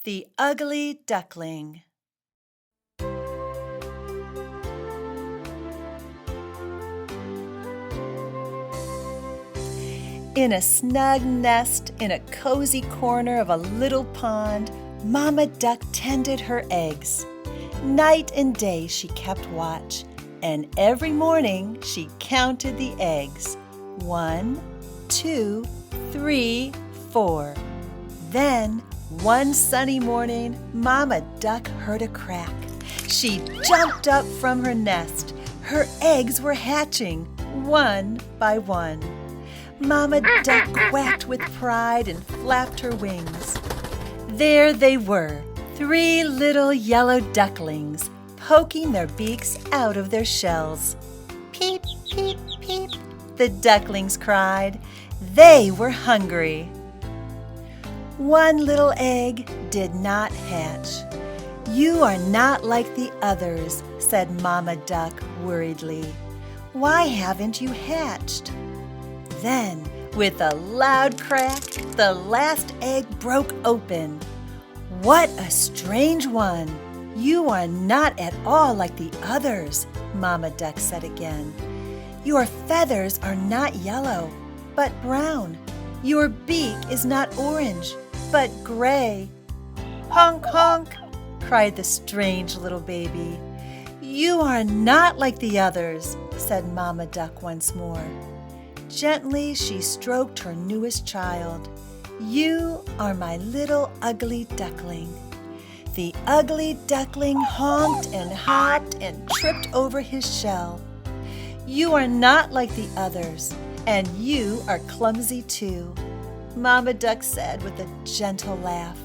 The Ugly Duckling. In a snug nest in a cozy corner of a little pond, Mama Duck tended her eggs. Night and day she kept watch, and every morning she counted the eggs. 1, 2, 3, 4. Then, one sunny morning, Mama Duck heard a crack. She jumped up from her nest. Her eggs were hatching, one by one. Mama Duck quacked with pride and flapped her wings. There they were, 3 little yellow ducklings, poking their beaks out of their shells. Peep, peep, peep, the ducklings cried. They were hungry. One little egg did not hatch. "You are not like the others," said Mama Duck worriedly. "Why haven't you hatched?" Then, with a loud crack, the last egg broke open. "What a strange one! You are not at all like the others," Mama Duck said again. "Your feathers are not yellow, but brown. Your beak is not orange, but gray." "Honk, honk!" cried the strange little baby. "You are not like the others," said Mama Duck once more. Gently she stroked her newest child. "You are my little ugly duckling." The ugly duckling honked and hopped and tripped over his shell. "You are not like the others, and you are clumsy too," Mama Duck said with a gentle laugh.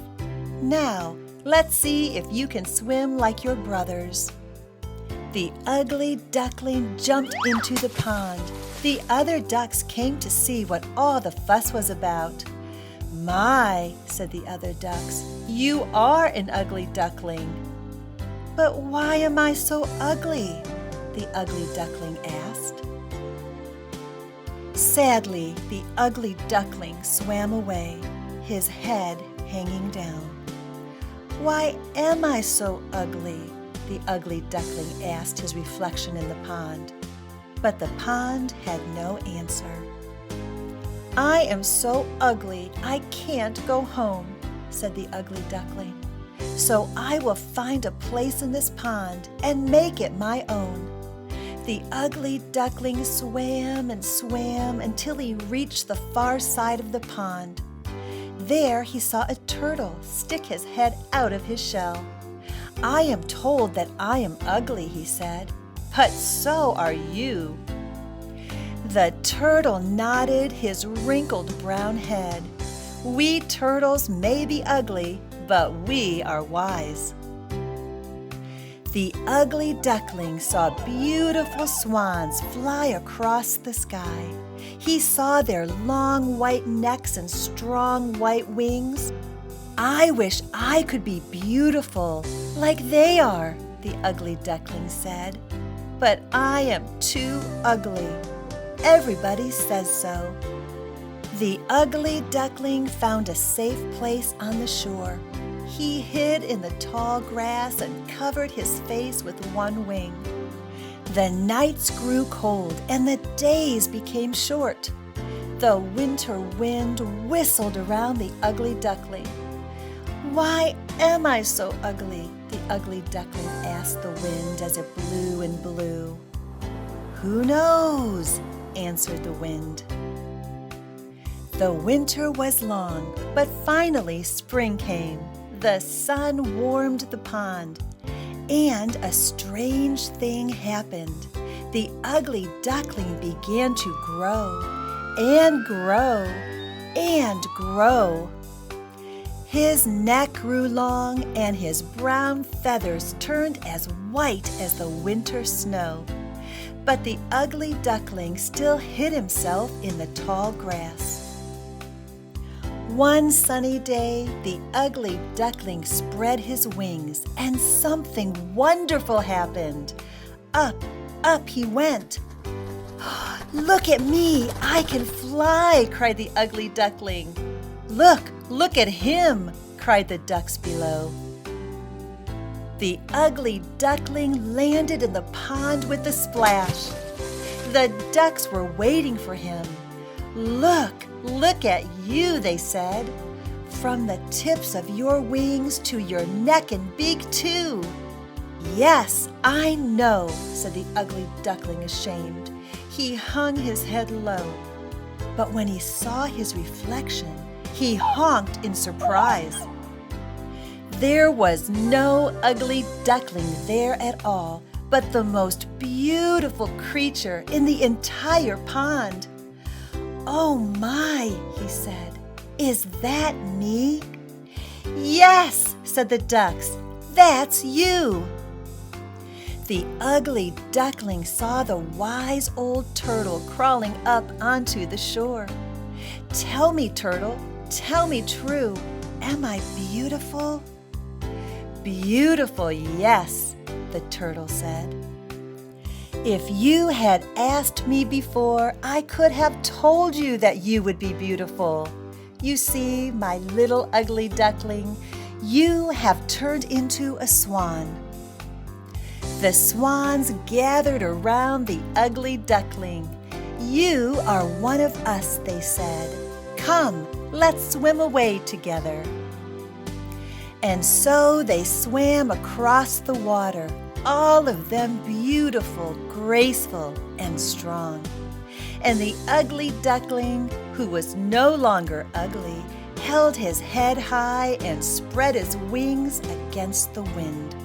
"Now, let's see if you can swim like your brothers." The ugly duckling jumped into the pond. The other ducks came to see what all the fuss was about. "My," said the other ducks, "you are an ugly duckling." "But why am I so ugly?" the ugly duckling asked. Sadly, the ugly duckling swam away, his head hanging down. "Why am I so ugly?" the ugly duckling asked his reflection in the pond. But the pond had no answer. "I am so ugly I can't go home," said the ugly duckling. "So I will find a place in this pond and make it my own." The ugly duckling swam and swam until he reached the far side of the pond. There he saw a turtle stick his head out of his shell. "I am told that I am ugly," he said, "but so are you." The turtle nodded his wrinkled brown head. "We turtles may be ugly, but we are wise." The ugly duckling saw beautiful swans fly across the sky. He saw their long white necks and strong white wings. "I wish I could be beautiful like they are," the ugly duckling said. "But I am too ugly. Everybody says so." The ugly duckling found a safe place on the shore. He hid in the tall grass and covered his face with one wing. The nights grew cold and the days became short. The winter wind whistled around the ugly duckling. "Why am I so ugly?" the ugly duckling asked the wind as it blew and blew. "Who knows?" answered the wind. The winter was long, but finally spring came. The sun warmed the pond, and a strange thing happened. The ugly duckling began to grow and grow and grow. His neck grew long, and his brown feathers turned as white as the winter snow. But the ugly duckling still hid himself in the tall grass. One sunny day, the ugly duckling spread his wings, and something wonderful happened. Up, up he went. "Look at me! I can fly!" cried the ugly duckling. Look at him!" cried the ducks below. The ugly duckling landed in the pond with a splash. The ducks were waiting for him. Look at you, they said. From the tips of your wings to your neck and beak too. Yes, I know, said the ugly duckling, ashamed. He hung his head low. But when he saw his reflection, he honked in surprise. There was no ugly duckling there at all, but the most beautiful creature in the entire pond. Oh my, he said, is that me? Yes, said the ducks, that's you. The ugly duckling saw the wise old turtle crawling up onto the shore. Tell me, turtle, tell me true, am I beautiful? Beautiful, yes, the turtle said. If you had asked me before, I could have told you that you would be beautiful. You see, my little ugly duckling, you have turned into a swan. The swans gathered around the ugly duckling. You are one of us, they said. Come, let's swim away together. And so they swam across the water, all of them beautiful, graceful, and strong. And the ugly duckling, who was no longer ugly, held his head high and spread his wings against the wind.